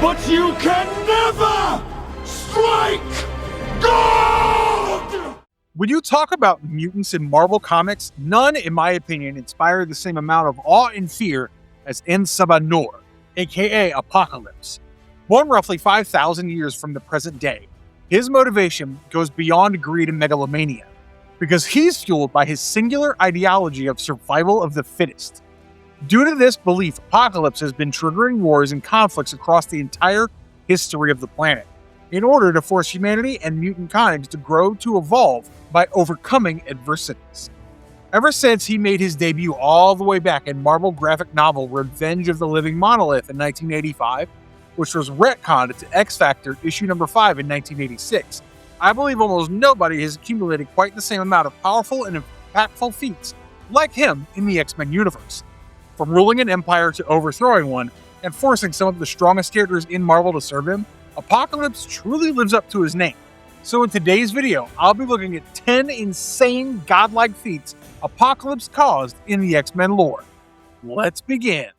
but you can never strike gold! When you talk about mutants in Marvel Comics, none, in my opinion, inspire the same amount of awe and fear as En Sabah Nur, aka Apocalypse. Born roughly 5,000 years from the present day, his motivation goes beyond greed and megalomania, because he's fueled by his singular ideology of survival of the fittest. Due to this belief, Apocalypse has been triggering wars and conflicts across the entire history of the planet, in order to force humanity and mutant kind to grow to evolve by overcoming adversities. Ever since he made his debut all the way back in Marvel graphic novel Revenge of the Living Monolith in 1985, which was retconned to X-Factor issue number 5 in 1986, I believe almost nobody has accumulated quite the same amount of powerful and impactful feats like him in the X-Men universe. From ruling an empire to overthrowing one, and forcing some of the strongest characters in Marvel to serve him, Apocalypse truly lives up to his name. So in today's video, I'll be looking at 10 insane godlike feats Apocalypse caused in the X-Men lore. Let's begin.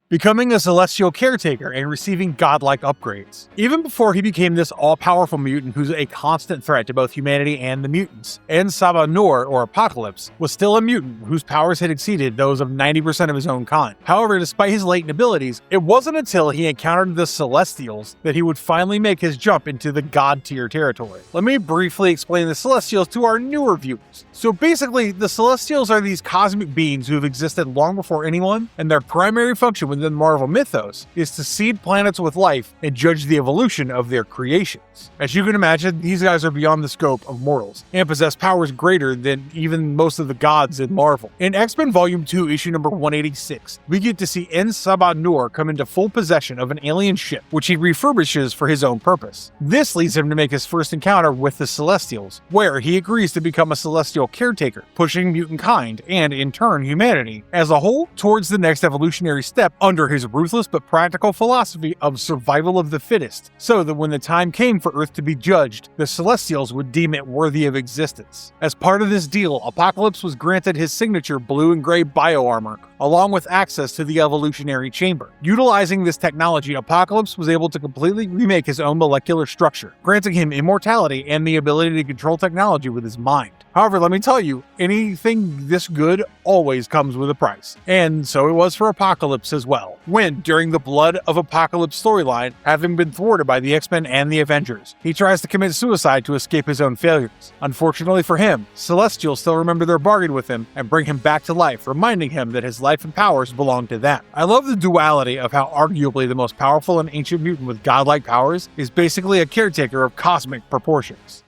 Becoming a celestial caretaker and receiving godlike upgrades. Even before he became this all-powerful mutant who's a constant threat to both humanity and the mutants, En Sabah Nur, or Apocalypse, was still a mutant whose powers had exceeded those of 90% of his own kind. However, despite his latent abilities, it wasn't until he encountered the Celestials that he would finally make his jump into the god-tier territory. Let me briefly explain the Celestials to our newer viewers. So basically, the Celestials are these cosmic beings who have existed long before anyone, and their primary function within Marvel mythos is to seed planets with life and judge the evolution of their creations. As you can imagine, these guys are beyond the scope of mortals and possess powers greater than even most of the gods in Marvel. In X-Men Volume 2, issue number 186, we get to see En Sabah Nur come into full possession of an alien ship, which he refurbishes for his own purpose. This leads him to make his first encounter with the Celestials, where he agrees to become a celestial caretaker, pushing mutant kind, and in turn humanity, as a whole towards the next evolutionary step under his ruthless but practical philosophy of survival of the fittest, so that when the time came for Earth to be judged, the Celestials would deem it worthy of existence. As part of this deal, Apocalypse was granted his signature blue and gray bioarmor, along with access to the evolutionary chamber. Utilizing this technology, Apocalypse was able to completely remake his own molecular structure, granting him immortality and the ability to control technology with his mind. However, let me tell you, anything this good always comes with a price. And so it was for Apocalypse as well, when, during the Blood of Apocalypse storyline, having been thwarted by the X-Men and the Avengers, he tries to commit suicide to escape his own failures. Unfortunately for him, Celestials still remember their bargain with him and bring him back to life, reminding him that his life and powers belong to them. I love the duality of how arguably the most powerful and ancient mutant with godlike powers is basically a caretaker of cosmic proportions.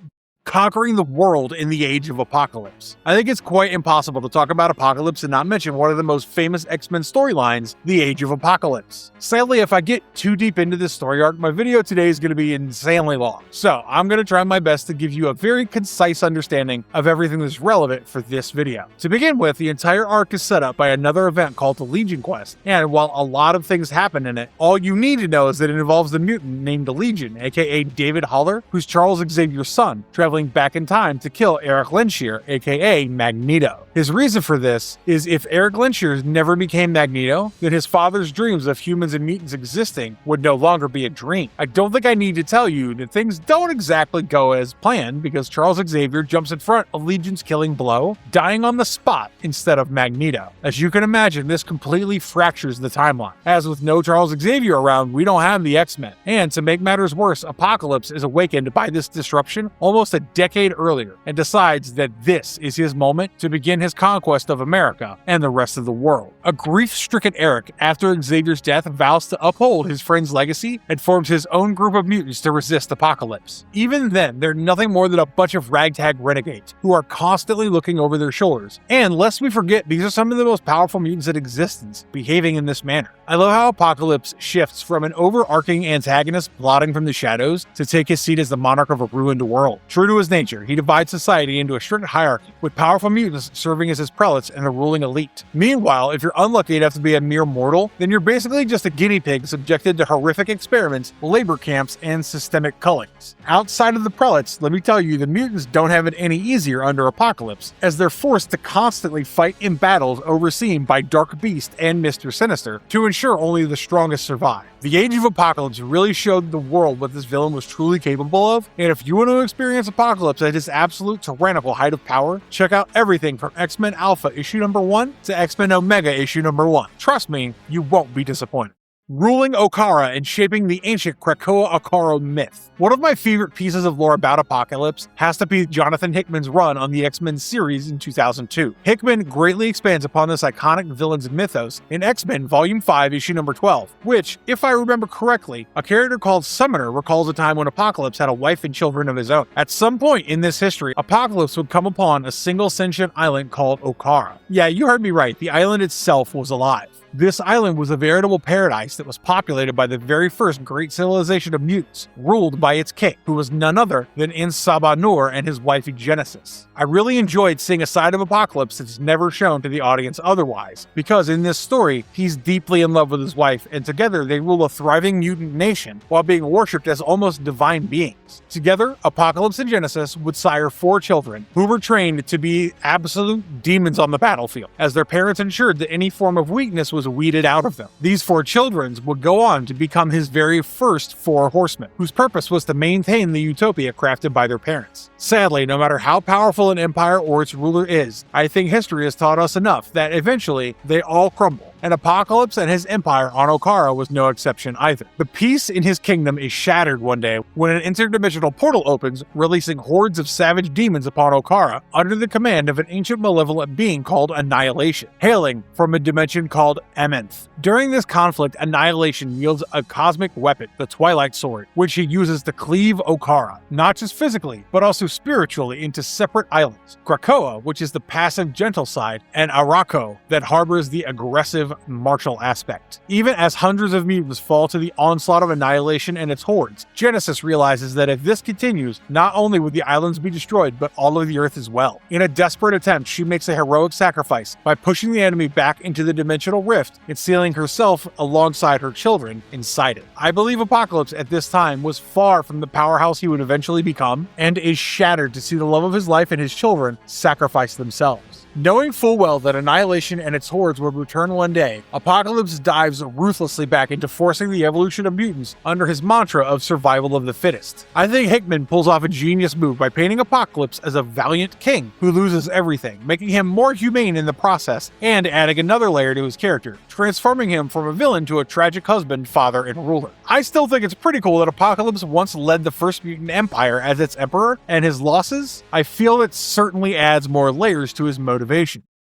Conquering the world in the age of Apocalypse. I think it's quite impossible to talk about Apocalypse and not mention one of the most famous X-Men storylines, the Age of Apocalypse. Sadly, if I get too deep into this story arc, my video today is going to be insanely long. So I'm going to try my best to give you a very concise understanding of everything that's relevant for this video. To begin with, the entire arc is set up by another event called the Legion Quest, and while a lot of things happen in it, all you need to know is that it involves the mutant named Legion, aka David Haller, who's Charles Xavier's son, traveling back in time to kill Eric Lenshear, aka Magneto. His reason for this is if Eric Lenshear never became Magneto, then his father's dreams of humans and mutants existing would no longer be a dream. I don't think I need to tell you that things don't exactly go as planned, because Charles Xavier jumps in front of Legion's killing blow, dying on the spot instead of Magneto. As you can imagine, this completely fractures the timeline. As with no Charles Xavier around, we don't have the X-Men. And to make matters worse, Apocalypse is awakened by this disruption almost a decade earlier and decides that this is his moment to begin his conquest of America and the rest of the world. A grief-stricken Eric, after Xavier's death, vows to uphold his friend's legacy and forms his own group of mutants to resist Apocalypse. Even then, they're nothing more than a bunch of ragtag renegades who are constantly looking over their shoulders. And lest we forget, these are some of the most powerful mutants in existence, behaving in this manner. I love how Apocalypse shifts from an overarching antagonist plotting from the shadows to take his seat as the monarch of a ruined world. True to to his nature, he divides society into a strict hierarchy, with powerful mutants serving as his prelates and the ruling elite. Meanwhile, if you're unlucky enough to be a mere mortal, then you're basically just a guinea pig subjected to horrific experiments, labor camps, and systemic cullings. Outside of the prelates, let me tell you, the mutants don't have it any easier under Apocalypse, as they're forced to constantly fight in battles overseen by Dark Beast and Mr. Sinister to ensure only the strongest survive. The Age of Apocalypse really showed the world what this villain was truly capable of, and if you want to experience Apocalypse at his absolute tyrannical height of power, check out everything from X-Men Alpha issue number 1 to X-Men Omega issue number 1. Trust me, you won't be disappointed. Ruling Okara and shaping the ancient Krakoa-Okara myth. One of my favorite pieces of lore about Apocalypse has to be Jonathan Hickman's run on the X-Men series in 2002. Hickman greatly expands upon this iconic villain's mythos in X-Men Volume 5, issue number 12, which, if I remember correctly, a character called Summoner recalls a time when Apocalypse had a wife and children of his own. At some point in this history, Apocalypse would come upon a single sentient island called Okara. Yeah, you heard me right, the island itself was alive. This island was a veritable paradise that was populated by the very first great civilization of mutants, ruled by its king, who was none other than En Sabah Nur and his wife Genesis. I really enjoyed seeing a side of Apocalypse that's never shown to the audience otherwise, because in this story, he's deeply in love with his wife, and together they rule a thriving mutant nation while being worshipped as almost divine beings. Together, Apocalypse and Genesis would sire 4 children, who were trained to be absolute demons on the battlefield, as their parents ensured that any form of weakness was weeded out of them. These 4 children would go on to become his very first 4 horsemen, whose purpose was to maintain the utopia crafted by their parents. Sadly, no matter how powerful an empire or its ruler is, I think history has taught us enough that eventually they all crumble. And Apocalypse and his empire on Okara was no exception either. The peace in his kingdom is shattered one day when an interdimensional portal opens, releasing hordes of savage demons upon Okara under the command of an ancient malevolent being called Annihilation, hailing from a dimension called Amenth. During this conflict, Annihilation wields a cosmic weapon, the Twilight Sword, which he uses to cleave Okara, not just physically, but also spiritually into separate islands. Krakoa, which is the passive gentle side, and Arako, that harbors the aggressive martial aspect. Even as hundreds of mutants fall to the onslaught of Annihilation and its hordes, Genesis realizes that if this continues, not only would the islands be destroyed, but all of the Earth as well. In a desperate attempt, she makes a heroic sacrifice by pushing the enemy back into the dimensional rift and sealing herself alongside her children inside it. I believe Apocalypse at this time was far from the powerhouse he would eventually become, and is shattered to see the love of his life and his children sacrifice themselves. Knowing full well that Annihilation and its hordes would return one day, Apocalypse dives ruthlessly back into forcing the evolution of mutants under his mantra of survival of the fittest. I think Hickman pulls off a genius move by painting Apocalypse as a valiant king who loses everything, making him more humane in the process, and adding another layer to his character, transforming him from a villain to a tragic husband, father, and ruler. I still think it's pretty cool that Apocalypse once led the first mutant empire as its emperor, and his losses, I feel it certainly adds more layers to his motivation,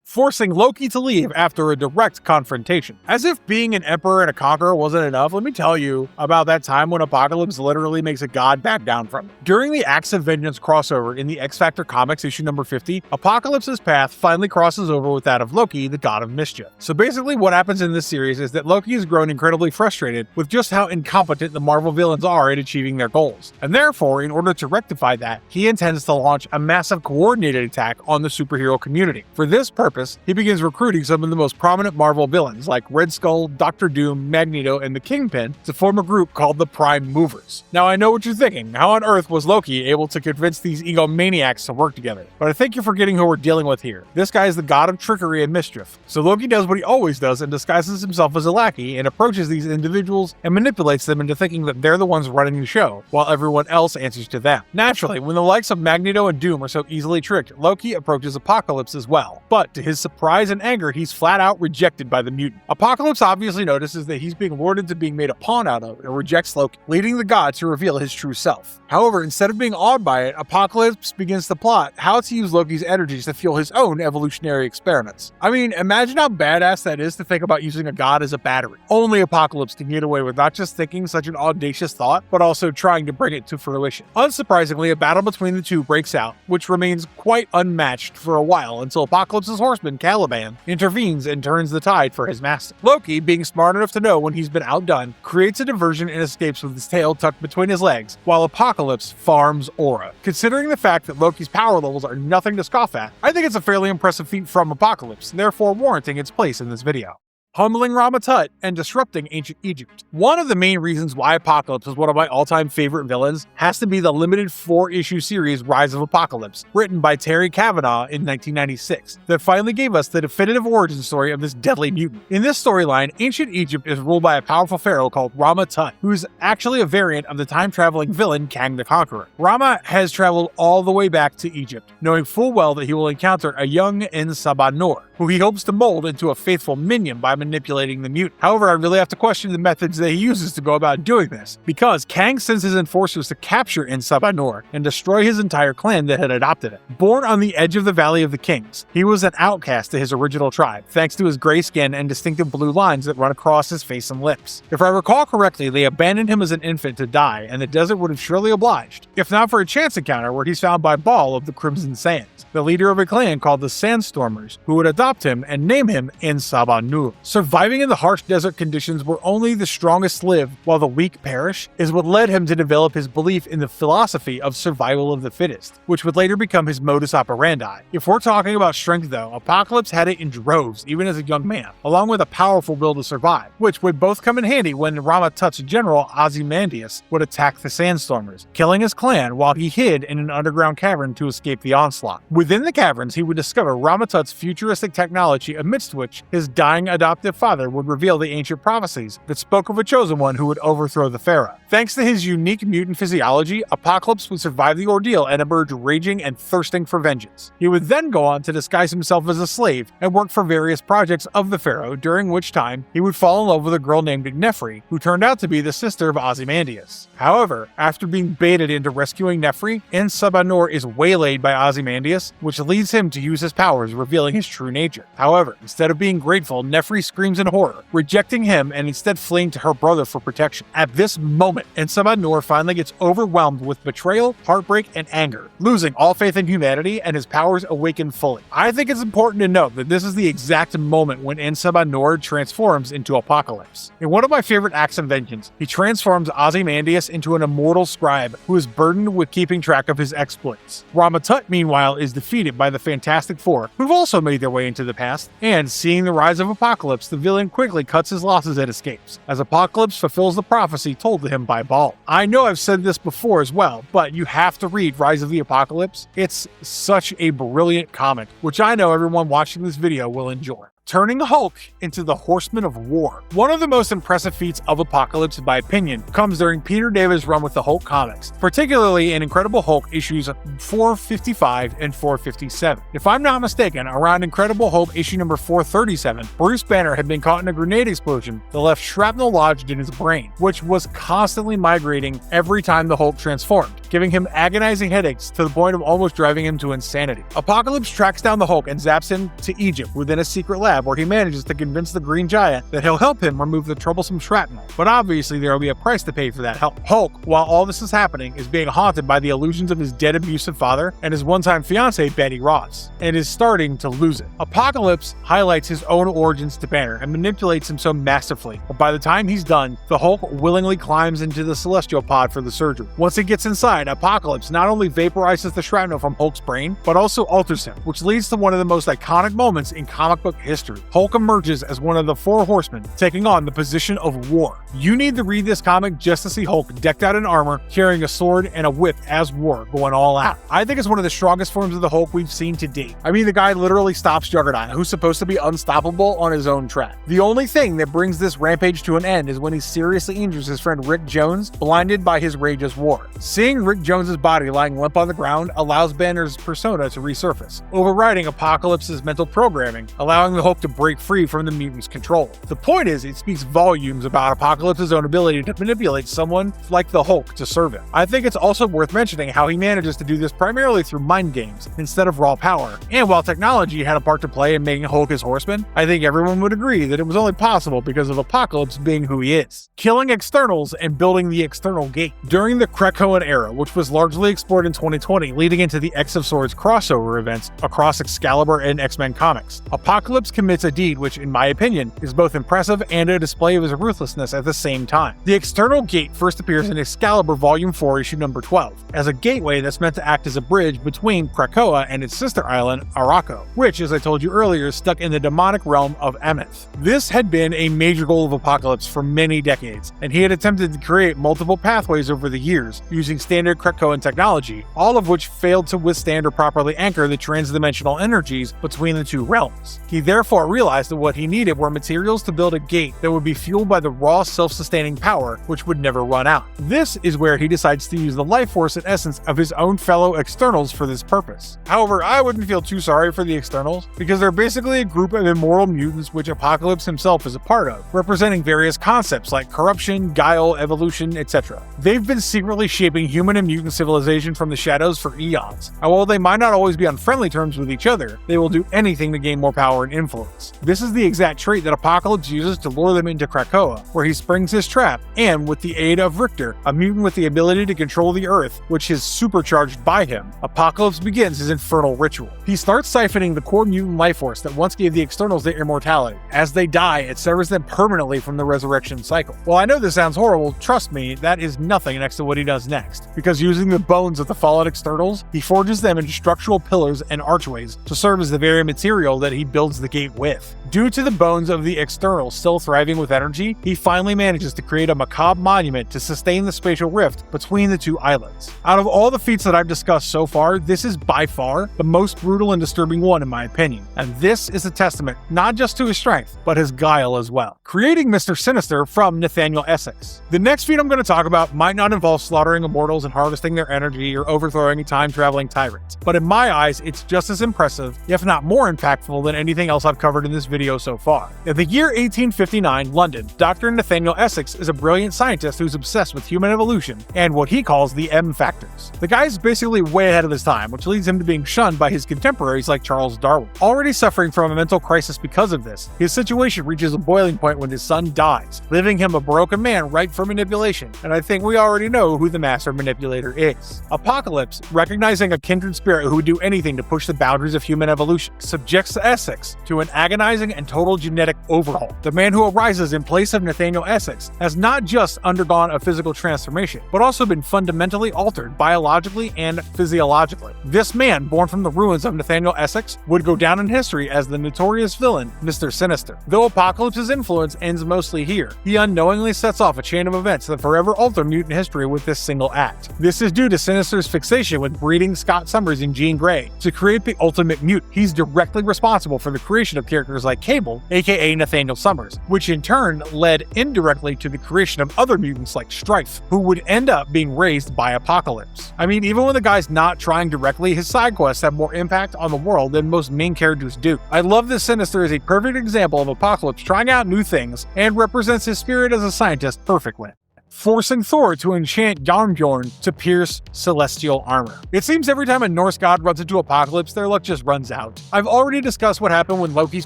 forcing Loki to leave after a direct confrontation. As if being an emperor and a conqueror wasn't enough, let me tell you about that time when Apocalypse literally makes a god back down from it. During the Acts of Vengeance crossover in the X-Factor Comics issue number 50, Apocalypse's path finally crosses over with that of Loki, the god of mischief. So basically what happens in this series is that Loki has grown incredibly frustrated with just how incompetent the Marvel villains are at achieving their goals. And therefore, in order to rectify that, he intends to launch a massive coordinated attack on the superhero community. For this purpose, he begins recruiting some of the most prominent Marvel villains like Red Skull, Doctor Doom, Magneto, and the Kingpin to form a group called the Prime Movers. Now I know what you're thinking, how on earth was Loki able to convince these egomaniacs to work together? But I think you're forgetting who we're dealing with here. This guy is the god of trickery and mischief. So Loki does what he always does and disguises himself as a lackey and approaches these individuals and manipulates them into thinking that they're the ones running the show, while everyone else answers to them. Naturally, when the likes of Magneto and Doom are so easily tricked, Loki approaches Apocalypse as well. But to his surprise and anger, he's flat out rejected by the mutant. Apocalypse obviously notices that he's being lured into being made a pawn out of and rejects Loki, leading the god to reveal his true self. However, instead of being awed by it, Apocalypse begins to plot how to use Loki's energies to fuel his own evolutionary experiments. I mean, imagine how badass that is to think about using a god as a battery. Only Apocalypse can get away with not just thinking such an audacious thought, but also trying to bring it to fruition. Unsurprisingly, a battle between the two breaks out, which remains quite unmatched for a while until Apocalypse's horse horseman, Caliban, intervenes and turns the tide for his master. Loki, being smart enough to know when he's been outdone, creates a diversion and escapes with his tail tucked between his legs, while Apocalypse farms Aura. Considering the fact that Loki's power levels are nothing to scoff at, I think it's a fairly impressive feat from Apocalypse, therefore warranting its place in this video. Humbling Rama-Tut and disrupting ancient Egypt. One of the main reasons why Apocalypse is one of my all-time favorite villains has to be the limited 4-issue series Rise of Apocalypse, written by Terry Kavanagh in 1996, that finally gave us the definitive origin story of this deadly mutant. In this storyline, ancient Egypt is ruled by a powerful pharaoh called Rama-Tut, who is actually a variant of the time-traveling villain Kang the Conqueror. Rama has traveled all the way back to Egypt, knowing full well that he will encounter a young En Sabah Nur, who he hopes to mold into a faithful minion by manipulating the mutant. However, I really have to question the methods that he uses to go about doing this, because Kang sends his enforcers to capture En Sabah Nur and destroy his entire clan that had adopted it. Born on the edge of the Valley of the Kings, he was an outcast to his original tribe, thanks to his gray skin and distinctive blue lines that run across his face and lips. If I recall correctly, they abandoned him as an infant to die, and the desert would have surely obliged, if not for a chance encounter where he's found by Baal of the Crimson Sands, the leader of a clan called the Sandstormers, who would adopt him and name him En Sabah Nur. Surviving in the harsh desert conditions where only the strongest live while the weak perish is what led him to develop his belief in the philosophy of survival of the fittest, which would later become his modus operandi. If we're talking about strength though, Apocalypse had it in droves even as a young man, along with a powerful will to survive, which would both come in handy when Rama-Tut's general Ozymandias would attack the Sandstormers, killing his clan while he hid in an underground cavern to escape the onslaught. Within the caverns, he would discover Rama-Tut's futuristic technology, amidst which his dying adoptive father would reveal the ancient prophecies that spoke of a chosen one who would overthrow the pharaoh. Thanks to his unique mutant physiology, Apocalypse would survive the ordeal and emerge raging and thirsting for vengeance. He would then go on to disguise himself as a slave and work for various projects of the pharaoh, during which time he would fall in love with a girl named Nefri, who turned out to be the sister of Ozymandias. However, after being baited into rescuing Nefri, En Sabah Nur is waylaid by Ozymandias, which leads him to use his powers, revealing his true nature. However, instead of being grateful, Nefri screams in horror, rejecting him and instead fleeing to her brother for protection. At this moment, En Sabah Nur finally gets overwhelmed with betrayal, heartbreak, and anger, losing all faith in humanity and his powers awaken fully. I think it's important to note that this is the exact moment when En Sabah Nur transforms into Apocalypse. In one of my favorite acts of vengeance, he transforms Ozymandias into an immortal scribe who is burdened with keeping track of his exploits. Rama-Tut, meanwhile, is defeated by the Fantastic Four, who've also made their way into the past, and seeing the rise of Apocalypse, the villain quickly cuts his losses and escapes, as Apocalypse fulfills the prophecy told to him by Baal. I know I've said this before as well, but you have to read Rise of the Apocalypse. It's such a brilliant comic, which I know everyone watching this video will enjoy. Turning Hulk into the Horseman of War. One of the most impressive feats of Apocalypse, in my opinion, comes during Peter David's run with the Hulk comics, particularly in Incredible Hulk issues 455 and 457. If I'm not mistaken, around Incredible Hulk issue number 437, Bruce Banner had been caught in a grenade explosion that left shrapnel lodged in his brain, which was constantly migrating every time the Hulk transformed, giving him agonizing headaches to the point of almost driving him to insanity. Apocalypse tracks down the Hulk and zaps him to Egypt within a secret lab where he manages to convince the Green Giant that he'll help him remove the troublesome shrapnel, but obviously there will be a price to pay for that help. Hulk, while all this is happening, is being haunted by the illusions of his dead abusive father and his one-time fiancée Betty Ross, and is starting to lose it. Apocalypse highlights his own origins to Banner and manipulates him so masterfully, but by the time he's done, the Hulk willingly climbs into the celestial pod for the surgery. Once he gets inside, Apocalypse not only vaporizes the shrapnel from Hulk's brain, but also alters him, which leads to one of the most iconic moments in comic book history. Hulk emerges as one of the four horsemen, taking on the position of war. You need to read this comic just to see Hulk decked out in armor, carrying a sword and a whip as war, going all out. I think it's one of the strongest forms of the Hulk we've seen to date. I mean, the guy literally stops Juggernaut, who's supposed to be unstoppable on his own track. The only thing that brings this rampage to an end is when he seriously injures his friend Rick Jones, blinded by his rage as war. Seeing Rick Jones's body lying limp on the ground allows Banner's persona to resurface, overriding Apocalypse's mental programming, allowing the Hulk to break free from the mutant's control. The point is, it speaks volumes about Apocalypse's own ability to manipulate someone like the Hulk to serve him. I think it's also worth mentioning how he manages to do this primarily through mind games instead of raw power. And while technology had a part to play in making Hulk his horseman, I think everyone would agree that it was only possible because of Apocalypse being who he is, killing externals and building the external gate. During the Krakoan era, which was largely explored in 2020, leading into the X of Swords crossover events across Excalibur and X-Men comics. Apocalypse commits a deed which, in my opinion, is both impressive and a display of his ruthlessness at the same time. The external gate first appears in Excalibur Volume 4, issue number 12, as a gateway that's meant to act as a bridge between Krakoa and its sister island, Arako, which, as I told you earlier, is stuck in the demonic realm of Emeth. This had been a major goal of Apocalypse for many decades, and he had attempted to create multiple pathways over the years, using standard Krakoan technology, all of which failed to withstand or properly anchor the transdimensional energies between the two realms. He therefore realized that what he needed were materials to build a gate that would be fueled by the raw self-sustaining power which would never run out. This is where he decides to use the life force and essence of his own fellow Externals for this purpose. However, I wouldn't feel too sorry for the Externals, because they're basically a group of immortal mutants which Apocalypse himself is a part of, representing various concepts like corruption, guile, evolution, etc. They've been secretly shaping human and mutant civilization from the shadows for eons, and while they might not always be on friendly terms with each other, they will do anything to gain more power and influence. This is the exact trait that Apocalypse uses to lure them into Krakoa, where he springs his trap, and with the aid of Richter, a mutant with the ability to control the Earth, which is supercharged by him, Apocalypse begins his infernal ritual. He starts siphoning the core mutant life force that once gave the Externals their immortality. As they die, it severs them permanently from the resurrection cycle. While I know this sounds horrible, trust me, that is nothing next to what he does next, because using the bones of the fallen Externals, he forges them into structural pillars and archways to serve as the very material that he builds the gate with. Due to the bones of the Externals still thriving with energy, he finally manages to create a macabre monument to sustain the spatial rift between the two islands. Out of all the feats that I've discussed so far, this is by far the most brutal and disturbing one in my opinion, and this is a testament not just to his strength, but his guile as well. Creating Mr. Sinister from Nathaniel Essex. The next feat I'm going to talk about might not involve slaughtering immortals and harvesting their energy or overthrowing a time-traveling tyrant, but in my eyes, it's just as impressive, if not more impactful than anything else I've covered in this video so far. In the year 1859, London, Dr. Nathaniel Essex is a brilliant scientist who's obsessed with human evolution and what he calls the M factors. The guy's basically way ahead of his time, which leads him to being shunned by his contemporaries like Charles Darwin. Already suffering from a mental crisis because of this, his situation reaches a boiling point when his son dies, leaving him a broken man ripe for manipulation, and I think we already know who the master manipulator is. Apocalypse, recognizing a kindred spirit who would do anything to push the boundaries of human evolution, subjects Essex to an agonizing and total genetic overhaul. The man who arises in place of Nathaniel Essex has not just undergone a physical transformation, but also been fundamentally altered biologically and physiologically. This man, born from the ruins of Nathaniel Essex, would go down in history as the notorious villain, Mr. Sinister. Though Apocalypse's influence ends mostly here, he unknowingly sets off a chain of events that forever alter mutant history with this single act. This is due to Sinister's fixation with breeding Scott Summers and Jean Grey to create the ultimate mutant. He's directly responsible for the creation of characters like Cable, aka Nathaniel Summers, which in turn led indirectly to the creation of other mutants like Strife, who would end up being raised by Apocalypse. I mean, even when the guy's not trying directly, his side quests have more impact on the world than most main characters do. I love that Sinister is a perfect example of Apocalypse trying out new things and represents his spirit as a scientist perfectly. Forcing Thor to enchant Jarnbjorn to pierce celestial armor. It seems every time a Norse god runs into Apocalypse, their luck just runs out. I've already discussed what happened when Loki's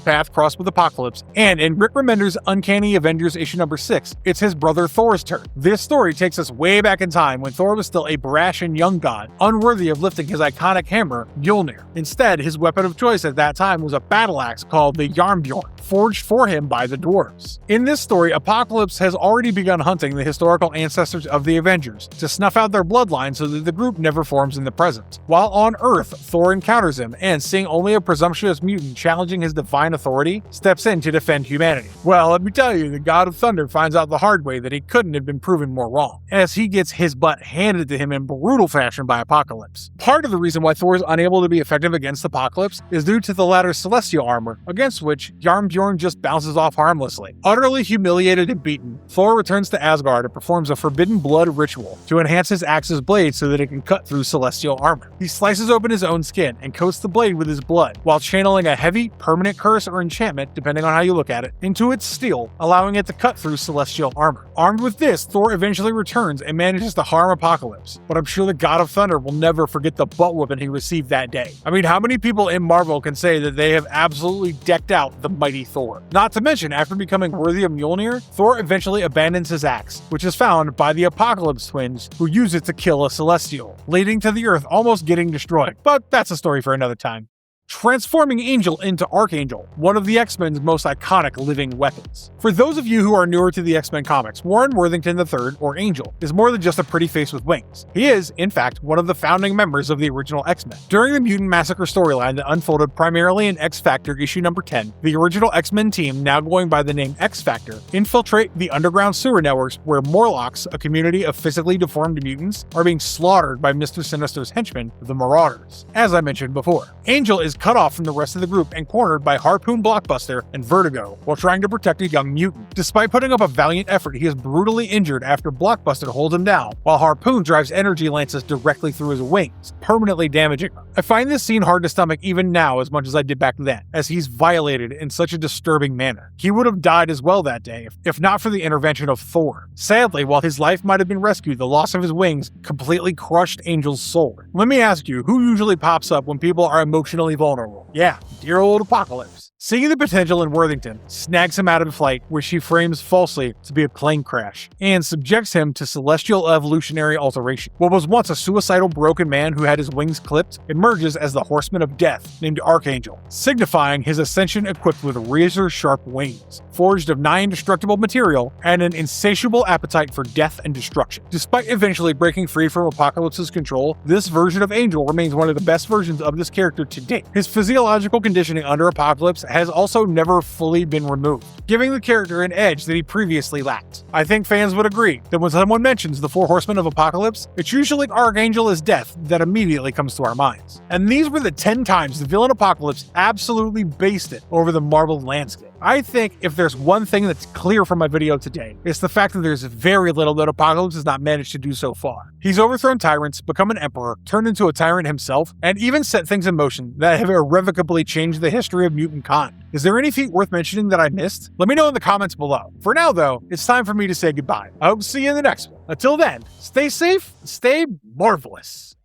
path crossed with Apocalypse, and in Rick Remender's Uncanny Avengers issue number 6, it's his brother Thor's turn. This story takes us way back in time when Thor was still a brash and young god, unworthy of lifting his iconic hammer, Mjolnir. Instead, his weapon of choice at that time was a battle axe called the Jarnbjorn, forged for him by the dwarves. In this story, Apocalypse has already begun hunting the historical ancestors of the Avengers to snuff out their bloodline so that the group never forms in the present. While on Earth, Thor encounters him and, seeing only a presumptuous mutant challenging his divine authority, steps in to defend humanity. Well, let me tell you, the God of Thunder finds out the hard way that he couldn't have been proven more wrong, as he gets his butt handed to him in brutal fashion by Apocalypse. Part of the reason why Thor is unable to be effective against Apocalypse is due to the latter's celestial armor, against which Jarnbjorn just bounces off harmlessly. Utterly humiliated and beaten, Thor returns to Asgard and performs a forbidden blood ritual to enhance his axe's blade so that it can cut through celestial armor. He slices open his own skin and coats the blade with his blood, while channeling a heavy, permanent curse or enchantment, depending on how you look at it, into its steel, allowing it to cut through celestial armor. Armed with this, Thor eventually returns and manages to harm Apocalypse, but I'm sure the God of Thunder will never forget the butt whooping he received that day. I mean, how many people in Marvel can say that they have absolutely decked out the mighty Thor? Not to mention, after becoming worthy of Mjolnir, Thor eventually abandons his axe, which is found by the Apocalypse twins, who use it to kill a Celestial, leading to the Earth almost getting destroyed. But that's a story for another time. Transforming Angel into Archangel, one of the X-Men's most iconic living weapons. For those of you who are newer to the X-Men comics, Warren Worthington III, or Angel, is more than just a pretty face with wings. He is, in fact, one of the founding members of the original X-Men. During the Mutant Massacre storyline that unfolded primarily in X-Factor issue number 10, the original X-Men team, now going by the name X-Factor, infiltrate the underground sewer networks where Morlocks, a community of physically deformed mutants, are being slaughtered by Mr. Sinister's henchmen, the Marauders. As I mentioned before, Angel is cut off from the rest of the group and cornered by Harpoon Blockbuster and Vertigo while trying to protect a young mutant. Despite putting up a valiant effort, he is brutally injured after Blockbuster holds him down, while Harpoon drives energy lances directly through his wings, permanently damaging him. I find this scene hard to stomach even now as much as I did back then, as he's violated in such a disturbing manner. He would have died as well that day if not for the intervention of Thor. Sadly, while his life might have been rescued, the loss of his wings completely crushed Angel's soul. Let me ask you, who usually pops up when people are emotionally vulnerable? Yeah, dear old Apocalypse. Seeing the potential in Worthington, snags him out of flight, which she frames falsely to be a plane crash, and subjects him to celestial evolutionary alteration. What was once a suicidal broken man who had his wings clipped emerges as the Horseman of Death, named Archangel, signifying his ascension equipped with razor-sharp wings, forged of nigh indestructible material, and an insatiable appetite for death and destruction. Despite eventually breaking free from Apocalypse's control, this version of Angel remains one of the best versions of this character to date. His physiological conditioning under Apocalypse has also never fully been removed, giving the character an edge that he previously lacked. I think fans would agree that when someone mentions the Four Horsemen of Apocalypse, it's usually Archangel as death that immediately comes to our minds. And these were the 10 times the villain Apocalypse absolutely based it over the Marvel landscape. I think if there's one thing that's clear from my video today, it's the fact that there's very little that Apocalypse has not managed to do so far. He's overthrown tyrants, become an emperor, turned into a tyrant himself, and even set things in motion that have irrevocably changed the history of mutant-kind. Is there any feat worth mentioning that I missed? Let me know in the comments below. For now though, it's time for me to say goodbye. I hope to see you in the next one. Until then, stay safe, stay marvelous.